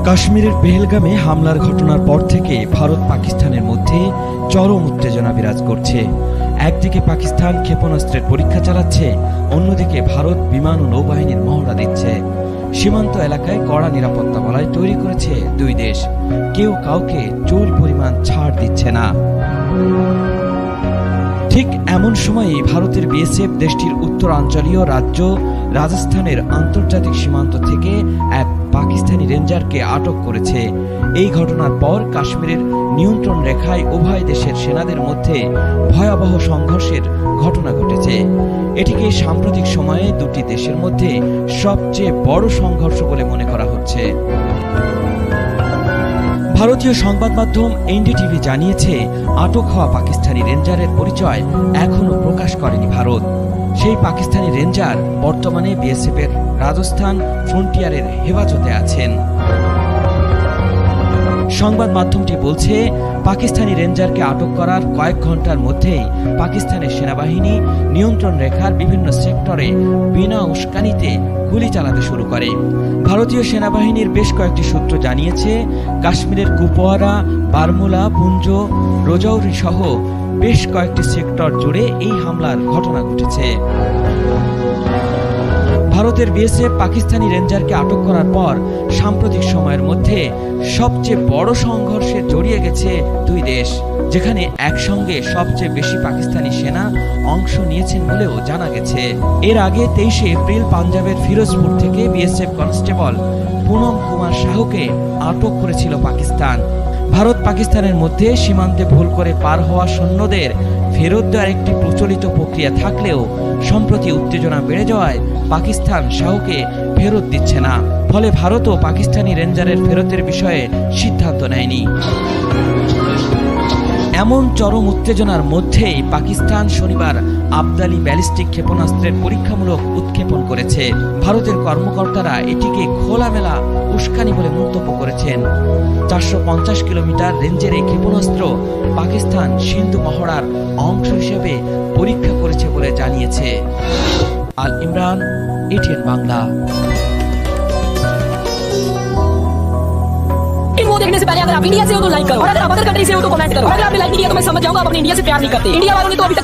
কাশ্মীরের পেহেলগামে হামলার ঘটনার পর থেকে ভারত পাকিস্তানের মধ্যে চরম উত্তেজনা বিরাজ করছে। একদিকে পাকিস্তান ক্ষেপণাস্ত্রের পরীক্ষা চালাচ্ছে, অন্যদিকে ভারত বিমান ও নৌবাহিনীর মহড়া দিচ্ছে। সীমান্ত এলাকায় কড়া নিরাপত্তা বলয় তৈরি করেছে দুই দেশ। কেউ কাউকে চুল পরিমাণ ছাড় দিচ্ছে না। ঠিক এমন সময়ে ভারতের বিএসএফ দেশটির উত্তরাঞ্চলীয় রাজ্য রাজস্থানের আন্তর্জাতিক সীমান্ত থেকে এক পাকিস্তানি রেঞ্জারকে আটক করেছে। এই ঘটনার পর কাশ্মীরের নিয়ন্ত্রণ রেখায় উভয় দেশের সেনাদের মধ্যে ভয়াবহ সংঘর্ষের ঘটনা ঘটেছে। এটিকে সাম্প্রতিক সময়ে দুটি দেশের মধ্যে সবচেয়ে বড় সংঘর্ষ বলে মনে করা হচ্ছে। ভারতীয় সংবাদ মাধ্যম এনডিটিভি জানিয়েছে, আটক হওয়া পাকিস্তানি রেঞ্জারের পরিচয় এখনো প্রকাশ করেনি ভারত। সেই পাকিস্তানি রেঞ্জার বর্তমানে বিএসএফের রাজস্থান ফ্রন্টিয়ারের হেফাজতে আছেন। সংবাদ মাধ্যমটি বলছে, পাকিস্তানি রেঞ্জারকে আটক করার কয়েক ঘন্টার মধ্যেই পাকিস্তানের সেনাবাহিনী নিয়ন্ত্রণ রেখার বিভিন্ন সেক্টরে বিনা উস্কানিতে গুলি চালাতে শুরু করে। ভারতীয় সেনাবাহিনীর বেশ কয়েকটি সূত্র জানিয়েছে, কাশ্মীরের কুপওয়ারা, বারমুলা, পুঞ্জ, রজৌরি সহ বেশ কয়েকটি সেক্টর জুড়ে এই হামলার ঘটনা ঘটেছে। ভারতের বিএসএফ পাকিস্তানি রেঞ্জারকে আটক করার পর সাম্প্রতিক সময়ের মধ্যে সবচেয়ে বড় সংঘর্ষে জড়িয়ে গেছে দুই দেশ, যেখানে একসঙ্গে সবচেয়ে বেশি পাকিস্তানি সেনা অংশ নিয়েছেন বলেও জানা গেছে। এর আগে 23শে এপ্রিল পাঞ্জাবের ফিরোজপুর থেকে বিএসএফ কনস্টেবল পুনম কুমার শাহকে আটক করেছিল পাকিস্তান। ভারত পাকিস্তানের মধ্যে সীমান্তে ভুল করে পার হওয়া সৈন্যদের ফেরত দেওয়ার একটি প্রচলিত প্রক্রিয়া থাকলেও সম্প্রতি উত্তেজনা বেড়ে যাওয়ায় পাকিস্তান শাহকে ফেরত দিচ্ছে না। ফলে ভারতও পাকিস্তানি রেঞ্জারের ফেরতের বিষয়ে সিদ্ধান্ত নেয়নি। এমন চরম উত্তেজনার মধ্যেই পাকিস্তান শনিবার আবদালি ব্যালিস্টিক ক্ষেপণাস্ত্রের পরীক্ষামূলক উৎক্ষেপণ করেছে। ভারতের কর্মকর্তারা এটিকে খোলামেলা উস্কানি বলে মন্তব্য করেছেন। 450 কিলোমিটার রেঞ্জের এই ক্ষেপণাস্ত্র পাকিস্তান সিন্ধু মহড়ার অংশ হিসেবে পরীক্ষা করেছে বলে জানিয়েছে। আল ইমরান, এটিএন বাংলা। वो देखने से पहले अगर आप इंडिया से हो तो लाइक करो, और अगर आप अदर कंट्री से हो तो कमेंट करो। अगर आपने लाइक नहीं किया तो मैं समझ जाऊंगा आप अपने इंडिया से प्यार नहीं करते। इंडिया वालों ने तो अभी तक